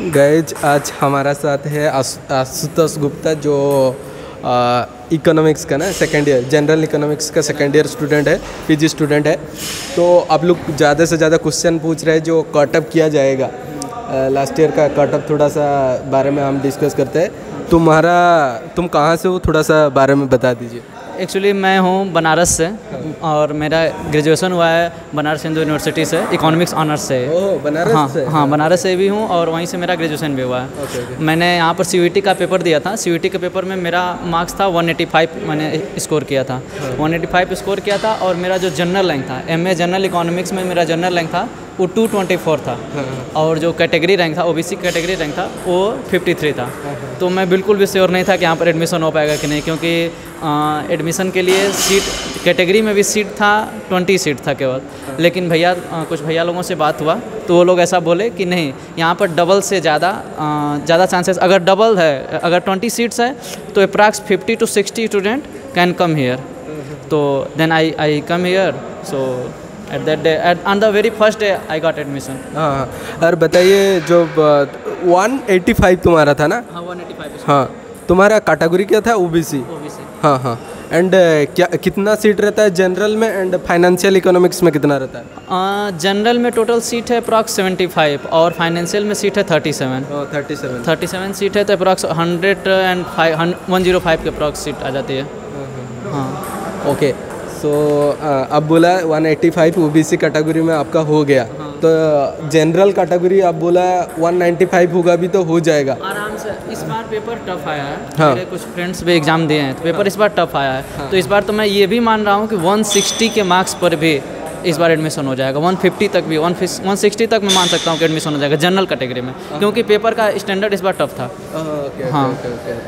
Guys आज हमारा साथ है आशुतोष गुप्ता जो इकोनॉमिक्स का ना सेकेंड ईयर जनरल इकोनॉमिक्स का सेकेंड ईयर स्टूडेंट है, पीजी स्टूडेंट है। तो आप लोग ज़्यादा से ज़्यादा क्वेश्चन पूछ रहे हैं जो कटअप किया जाएगा। लास्ट ईयर का कटअप थोड़ा सा बारे में हम डिस्कस करते हैं। तुम कहाँ से हो, थोड़ा सा बारे में बता दीजिए। एक्चुअली मैं हूँ बनारस से और मेरा ग्रेजुएशन हुआ है बनारस हिंदू यूनिवर्सिटी से, इकोनॉमिक्स ऑनर्स से। बनारस से? हाँ, बनारस से भी हूँ और वहीं से मेरा ग्रेजुएशन भी हुआ है। ओके। मैंने यहाँ पर सीयूईटी का पेपर दिया था। सीयूईटी के पेपर में मेरा मार्क्स था 185 मैंने स्कोर किया था। 185 स्कोर किया था और मेरा जो जनरल रैंक था, एमए जनरल इकोनॉमिक्स में मेरा जनरल रैंक था वो 224 था। और जो कैटेगरी रैंक था, ओबीसी कैटेगरी रैंक था, वो 53 था। तो मैं बिल्कुल भी श्योर नहीं था कि यहाँ पर एडमिशन हो पाएगा कि नहीं, क्योंकि एडमिशन के लिए सीट कैटेगरी में भी सीट था 20 सीट था केवल। लेकिन कुछ भैया लोगों से बात हुआ तो वो लोग ऐसा बोले कि नहीं, यहाँ पर डबल से ज़्यादा चांसेस, अगर डबल है, अगर 20 सीट्स है तो approx 50 to 60 student can come here. तो then I come here. So at that day, on the very first day I got admission. हाँ, और बताइए जो 185 तुम्हारा था ना? हाँ, 185। हाँ, तुम्हारा कैटेगरी क्या था? ओबीसी। हाँ। एंड क्या कितना सीट रहता है जनरल में, एंड फाइनेंशियल इकोनॉमिक्स में कितना रहता है? जनरल में टोटल सीट है अप्रॉक्स 75 और फाइनेंशियल में सीट है 37। 37 सीट है तो अप्रॉक्स 105 के अप्रॉक्स सीट आ जाती है। हाँ, ओके। सो अब बोला 185 ओबीसी कैटेगरी में आपका हो गया। हाँ। तो जनरल कैटेगरी आप बोला 195 होगा भी तो हो जाएगा आराम से। इस बार पेपर टफ आया है। हाँ। मेरे कुछ फ्रेंड्स भी एग्जाम दिए हैं तो पेपर इस बार टफ आया है। हाँ। तो इस बार तो मैं ये भी मान रहा हूँ कि 160 के मार्क्स पर भी इस बार एडमिशन हो जाएगा। 150 तक भी, 160 तक मैं मान सकता हूँ कि एडमिशन हो जाएगा जनरल कैटेगरी में, क्योंकि पेपर का स्टैंडर्ड इस बार टफ था। हाँ।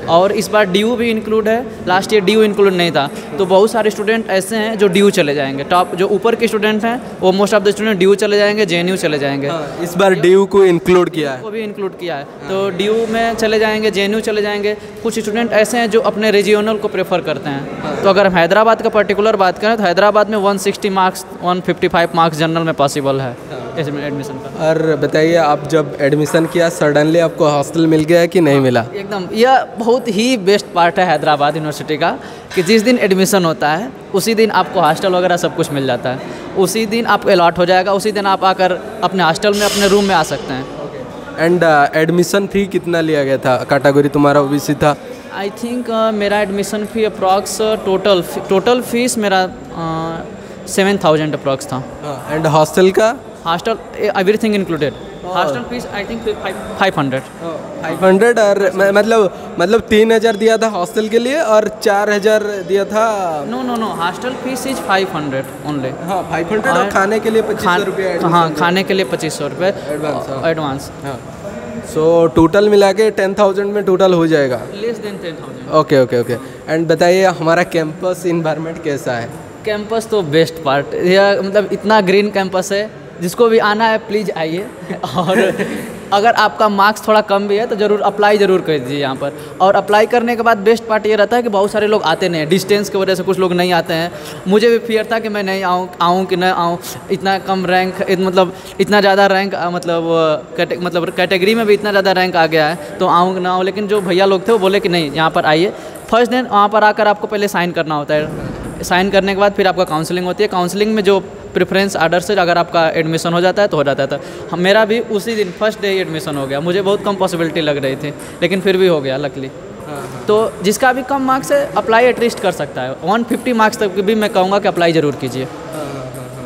और इस बार ड्यू भी इंक्लूड है। लास्ट ईयर ड्यू इंक्लूड नहीं था, तो बहुत सारे स्टूडेंट ऐसे हैं जो ड्यू चले जाएंगे। टॉप जो ऊपर के स्टूडेंट हैं वो most of the student due चले जाएंगे, जेएनयू चले जाएंगे। इस बार ड्यू को इंक्लूड किया है, वो भी इंक्लूड किया है। तो ड्यू में चले जाएंगे, जेएनयू चले जाएंगे। कुछ स्टूडेंट ऐसे हैं जो अपने रीजियोनल को प्रेफर करते हैं। तो अगर हम हैदराबाद का पर्टिकुलर बात करें तो हैदराबाद में 160 मार्क्स, 155 मार्क्स जनरल में पॉसिबल है इसमें एडमिशन का। और बताइए, आप जब एडमिशन किया सडनली आपको हॉस्टल मिल गया कि नहीं मिला? एकदम, यह बहुत ही बेस्ट पार्ट है हैदराबाद यूनिवर्सिटी का कि जिस दिन एडमिशन होता है उसी दिन आपको हॉस्टल वगैरह सब कुछ मिल जाता है। उसी दिन आपको अलॉट हो जाएगा, उसी दिन आप आकर अपने हॉस्टल में अपने रूम में आ सकते हैं। एंड एडमिशन फी कितना लिया गया था? कैटेगरी तुम्हारा ओबीसी था। आई थिंक मेरा admission fee approx total fees मेरा 7000 अप्रॉक्स था। एंड हॉस्टल का? Hostel everything included. Hostel fees I think 500। और मतलब 3000 दिया था हॉस्टल के लिए और 4000 दिया था। No, hostel fees is 500 only. हाँ, 500 और खाने के लिए 2500 रुपये। हाँ, खाने के लिए 2500 रुपये एडवांस। सो टोटल मिला के 10,000 में टोटल हो जाएगा। Less than 10,000। ओके। एंड बताइए हमारा कैंपस इन्वायरमेंट कैसा है? कैंपस तो बेस्ट पार्ट, यह मतलब इतना ग्रीन कैंपस है, जिसको भी आना है प्लीज़ आइए। और अगर आपका मार्क्स थोड़ा कम भी है तो ज़रूर अप्लाई ज़रूर कर दीजिए यहाँ पर। और अप्लाई करने के बाद बेस्ट पार्ट ये रहता है कि बहुत सारे लोग आते नहीं हैं, डिस्टेंस की वजह से कुछ लोग नहीं आते हैं। मुझे भी फियर था कि मैं नहीं आऊँ कि नहीं आऊँ, इतना कम रैंक, मतलब इतना ज़्यादा रैंक, मतलब कैटेगरी में भी इतना ज़्यादा रैंक आ गया है तो आऊँ ना आऊँ। लेकिन जो भैया लोग थे वो बोले कि नहीं, यहाँ पर आइए। फर्स्ट दिन वहाँ पर आकर आपको पहले साइन करना होता है। साइन करने के बाद फिर आपका काउंसलिंग होती है। काउंसलिंग में जो प्रेफरेंस आर्डर से अगर आपका एडमिशन हो जाता है तो हो जाता था। मेरा भी उसी दिन फर्स्ट डे ही एडमिशन हो गया। मुझे बहुत कम पॉसिबिलिटी लग रही थी, लेकिन फिर भी हो गया लकली। तो जिसका भी कम मार्क्स है अप्लाई एटलीस्ट कर सकता है। 150 मार्क्स तक भी मैं कहूँगा कि अप्लाई ज़रूर कीजिए।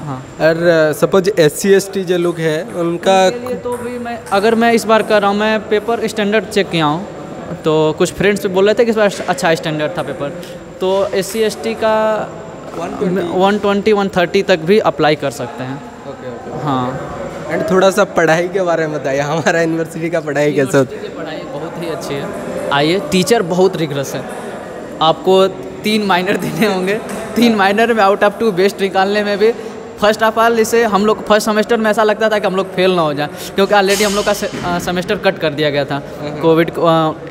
हाँ। और सपोज SC ST जो लोग हैं उनका तो भी अगर मैं इस बार कर रहा हूँ, मैं पेपर स्टैंडर्ड चेक किया हूँ तो कुछ फ्रेंड्स भी बोल रहे थे कि इस बार अच्छा स्टैंडर्ड था पेपर। तो SC ST का 120 130 तक भी अप्लाई कर सकते हैं। ओके। हाँ। एंड थोड़ा सा पढ़ाई के बारे में बताइए, हमारा यूनिवर्सिटी का पढ़ाई कैसा? पढ़ाई बहुत ही अच्छी है। आइए, टीचर बहुत रिगरस है। आपको 3 माइनर देने होंगे, 3 माइनर में आउट ऑफ 2 बेस्ट निकालने में भी फर्स्ट ऑफ ऑल इसे हम लोग फर्स्ट सेमेस्टर में ऐसा लगता था कि हम लोग फेल ना हो जाए, क्योंकि ऑलरेडी हम लोग का सेमेस्टर कट कर दिया गया था, कोविड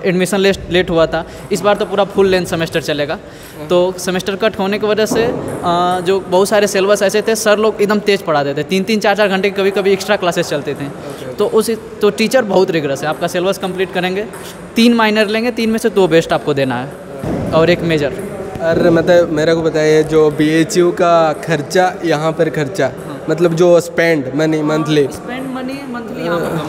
एडमिशन लेट हुआ था। इस बार तो पूरा फुल लेंथ सेमेस्टर चलेगा, तो सेमेस्टर कट होने की वजह से जो बहुत सारे सिलेबस ऐसे थे, सर लोग एकदम तेज़ पढ़ाते थे, 3-3 4-4 घंटे कभी कभी एक्स्ट्रा क्लासेस चलते थे। तो टीचर बहुत रिगरस है, आपका सिलेबस कंप्लीट करेंगे, 3 माइनर लेंगे, 3 में से 2 बेस्ट आपको देना है और 1 मेजर। और मतलब मेरे को बताइए जो BHU का खर्चा, यहाँ पर खर्चा मतलब जो स्पेंड मनी मंथली यहाँ पर कम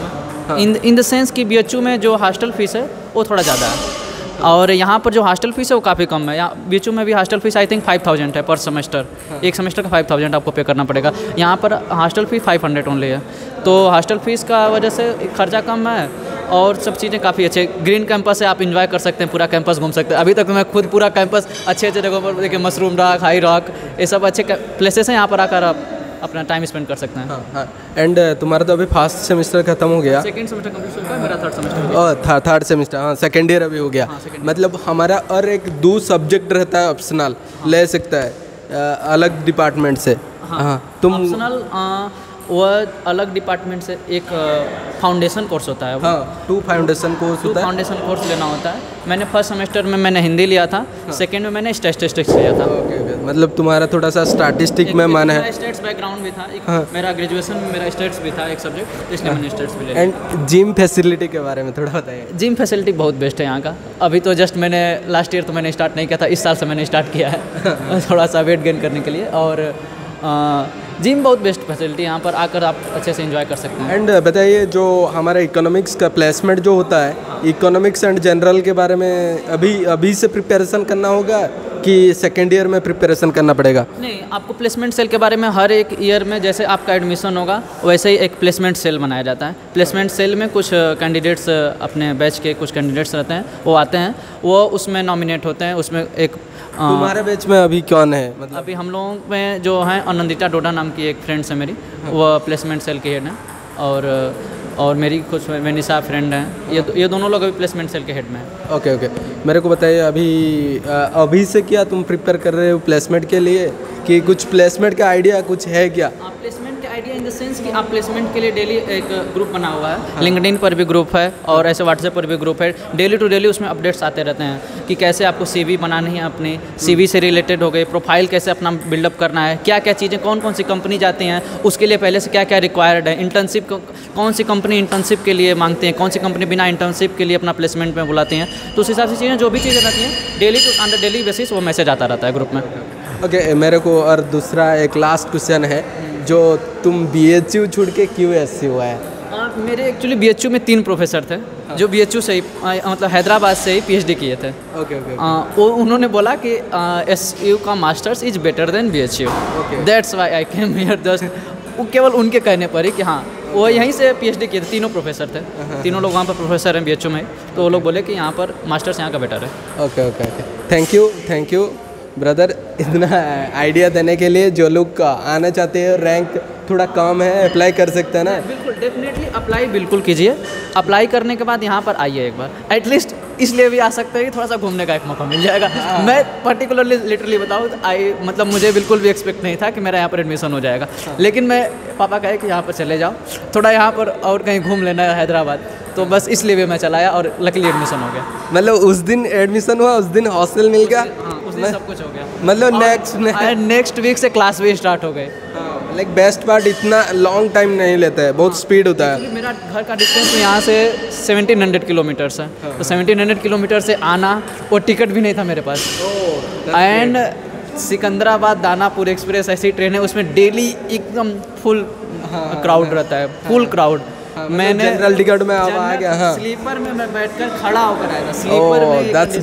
है, इन द सेंस कि BHU में जो हॉस्टल फीस है वो थोड़ा ज़्यादा है, और यहाँ पर जो हॉस्टल फीस है वो काफ़ी कम है। यहाँ BHU में भी हॉस्टल फीस आई थिंक 5000 है पर सेमेस्टर, एक सेमेस्टर का 5000 आपको पे करना पड़ेगा। यहाँ पर हॉस्टल फी 500 ओनली है, तो हॉस्टल फीस का वजह से खर्चा कम है और सब चीज़ें काफ़ी अच्छे। ग्रीन कैंपस है, आप एंजॉय कर सकते हैं, पूरा कैंपस घूम सकते हैं। अभी तक मैं खुद पूरा कैंपस अच्छे जगहों पर देखिए, मशरूम रॉक, हाई रॉक, ये सब अच्छे प्लेसेस हैं, यहाँ पर आकर आप अपना टाइम स्पेंड कर सकते हैं। हाँ। एंड तुम्हारा तो अभी फर्स्ट सेमेस्टर खत्म हो गया, सेकंड सेमेस्टर कंप्लीट हो गया, मेरा थर्ड सेमेस्टर और थर्ड सेमेस्टर, हाँ सेकेंड ईयर अभी हो गया। मतलब हमारा और एक 2 सब्जेक्ट रहता है ऑप्शनल, ले सकता है अलग डिपार्टमेंट से। हाँ तुम ऑप्शनल वो अलग डिपार्टमेंट से एक फाउंडेशन कोर्स होता है। हाँ 2 फाउंडेशन कोर्स होता है, फाउंडेशन कोर्स लेना होता है। मैंने फर्स्ट सेमेस्टर में मैंने हिंदी लिया था, सेकंड में मैंने स्टैटिस्टिक्स लिया था। ओके। मतलब तुम्हारा थोड़ा सा स्टैटिस्टिक में मन है। स्टेट्स बैकग्राउंड भी था, मेरा ग्रेजुएशन में मेरा स्टेट्स भी था एक सब्जेक्ट, इसलिए मैंने स्टेट्स भी लिया। एंड जिम फैसिलिटी के बारे में थोड़ा बताइए। जिम फैसिलिटी बहुत बेस्ट है यहाँ का। अभी तो जस्ट मैंने लास्ट ईयर तो मैंने स्टार्ट नहीं किया था, इस साल से मैंने स्टार्ट किया है थोड़ा सा वेट गेन करने के लिए, और जिम बहुत बेस्ट फैसिलिटी, यहाँ पर आकर आप अच्छे से एंजॉय कर सकते हैं। एंड बताइए जो हमारा इकोनॉमिक्स का प्लेसमेंट जो होता है, इकोनॉमिक्स एंड जनरल के बारे में अभी से प्रिपरेशन करना होगा कि सेकेंड ईयर में प्रिपरेशन करना पड़ेगा? नहीं, आपको प्लेसमेंट सेल के बारे में हर एक ईयर में जैसे आपका एडमिशन होगा वैसे ही एक प्लेसमेंट सेल बनाया जाता है। प्लेसमेंट सेल में कुछ कैंडिडेट्स, अपने बैच के कुछ कैंडिडेट्स रहते हैं, वो आते हैं, वो उसमें नॉमिनेट होते हैं। उसमें एक तुम्हारे बैच में अभी कौन है? मतलब अभी हम लोगों में जो हैं आनंदिता डोडा नाम की एक फ्रेंड्स है मेरी, वो प्लेसमेंट सेल की हेड हैं, और मेरी कुछ वेनिसा फ्रेंड हैं, ये दोनों लोग अभी प्लेसमेंट सेल के हेड में हैं। ओके। मेरे को बताइए अभी से क्या तुम प्रिपेयर कर रहे हो प्लेसमेंट के लिए, कि कुछ प्लेसमेंट का आइडिया कुछ है क्या? प्लेसमेंट का आइडिया इन द सेंस कि आप प्लेसमेंट के लिए डेली एक ग्रुप बना हुआ है, लिंक्डइन पर भी ग्रुप है और ऐसे व्हाट्सएप पर भी ग्रुप है। डेली टू डेली उसमें अपडेट्स आते रहते हैं कि कैसे आपको CV बनानी है, अपनी CV से रिलेटेड हो गए, प्रोफाइल कैसे अपना बिल्डअप करना है, क्या क्या चीज़ें, कौन कौन सी कंपनी जाती हैं, उसके लिए पहले से क्या क्या रिक्वायर्ड है, इंटर्नशिप कौन सी कंपनी इंटर्नशिप के लिए मांगते हैं, कौन सी कंपनी बिना इंटर्नशिप के लिए अपना प्लेसमेंट में बुलाते हैं। तो उस हिसाब से चीज़ें, जो भी चीज़ें रहती हैं daily to under daily basis वो मैसेज आता रहता है ग्रुप में। ओके। मेरे को और दूसरा एक लास्ट क्वेश्चन है, जो तुम BHU छोड़ के क्यों SC हुआ है? मेरे एक्चुअली BHU में 3 प्रोफेसर थे जो BHU से ही मतलब हैदराबाद से ही PhD किए थे। ओके। वो उन्होंने बोला कि SU का masters is better than BHU, that's why I came here. Just केवल उनके कहने पर ही कि हाँ, वो यहीं से PhD किए थे, तीनों प्रोफेसर थे, तीनों लोग वहाँ पर प्रोफेसर हैं BHU में, तो वो लोग बोले कि यहाँ पर मास्टर्स यहाँ का बेटर है। ओके। थैंक यू ब्रदर, इतना आइडिया देने के लिए। जो लोग आना चाहते हैं, रैंक थोड़ा कम है, अप्लाई कर सकते हैं ना? बिल्कुल, डेफिनेटली अप्लाई बिल्कुल कीजिए। अप्लाई करने के बाद यहाँ पर आइए एक बार, एटलीस्ट इसलिए भी आ सकते हैं कि थोड़ा सा घूमने का एक मौका मिल जाएगा। मैं पर्टिकुलरली लिटरली बताऊँ तो मतलब मुझे बिल्कुल भी एक्सपेक्ट नहीं था कि मेरा यहाँ पर एडमिशन हो जाएगा, लेकिन मैं पापा कहे कि यहाँ पर चले जाओ, थोड़ा यहाँ पर और कहीं घूम लेना है हैदराबाद, तो बस इसलिए भी मैं चलाया और लकीली एडमिशन हो गया। मतलब उस दिन एडमिशन हुआ, उस दिन हॉस्टल मिल गया, हाँ, उस दिन सब कुछ हो गया। मतलब नेक्स्ट वीक से क्लास भी स्टार्ट हो गए। लाइक बेस्ट पार्ट, इतना लॉन्ग टाइम नहीं लेता है, बहुत स्पीड होता है। मेरा घर का डिस्टेंस यहाँ से 1700 किलोमीटर्स है, तो 1700 किलोमीटर से आना, वो टिकट भी नहीं था मेरे पास। एंड सिकंदराबाद दानापुर एक्सप्रेस ऐसी ट्रेन है, उसमें डेली एकदम फुल क्राउड रहता है, फुल क्राउड। मैंने जनरल टिकट में आ गया। हाँ, स्लीपर में मैं बैठकर खड़ा होकर आया था। स्लीपर में दैट्स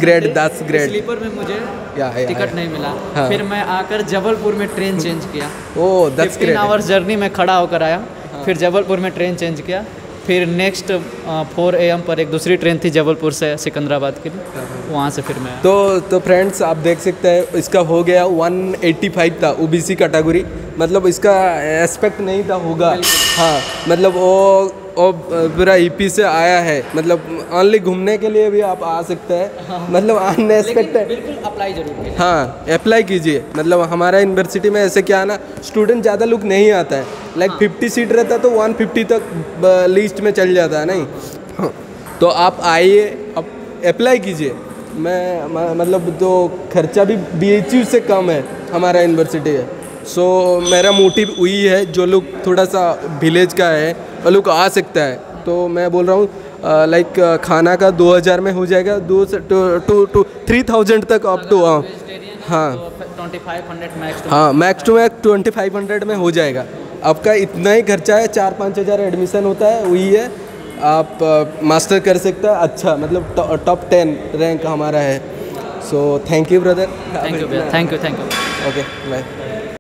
ग्रेट। स्लीपर में मुझे टिकट नहीं मिला। हाँ। फिर मैं आकर जबलपुर में ट्रेन चेंज किया। That's great. 15 आवर्स जर्नी में खड़ा होकर आया। फिर जबलपुर में ट्रेन चेंज किया। फिर नेक्स्ट 4 AM पर एक दूसरी ट्रेन थी जबलपुर से सिकंदराबाद के लिए, वहाँ से फिर मैं तो फ्रेंड्स आप देख सकते हैं, इसका हो गया 185 था OBC कैटेगरी, मतलब इसका एस्पेक्ट नहीं था होगा। हाँ, मतलब वो पूरा ईपी से आया है, मतलब ओनली घूमने के लिए भी आप आ सकते हैं, मतलब अनएक्सपेक्टेड। बिल्कुल अप्लाई जरूर कीजिए। हाँ, अप्लाई कीजिए। मतलब हमारा यूनिवर्सिटी में ऐसे क्या है ना, स्टूडेंट ज़्यादा लोग नहीं आता है, लाइक 50 सीट रहता है तो 150 तक लिस्ट में चल जाता है नहीं। हाँ, तो आप आइए, आप अप्लाई कीजिए। मैं मतलब तो खर्चा भी BHU से कम है हमारा यूनिवर्सिटी है। सो मेरा मोटिव वही है, जो लोग थोड़ा सा विलेज का है वो लोग आ सकता है। तो मैं बोल रहा हूँ लाइक खाना का 2000 में हो जाएगा, 2 से 3,000 तक अप टू। हाँ 2500 मैक्स। हाँ, मैक्स टू मैक्स 2500 में हो जाएगा। आपका इतना ही खर्चा है, 4-5 हज़ार एडमिशन होता है, वही है। आप मास्टर कर सकते हैं, अच्छा मतलब टॉप 10 रैंक हमारा है। So thank you brother. Thank you भैया, थैंक यू। Okay bye.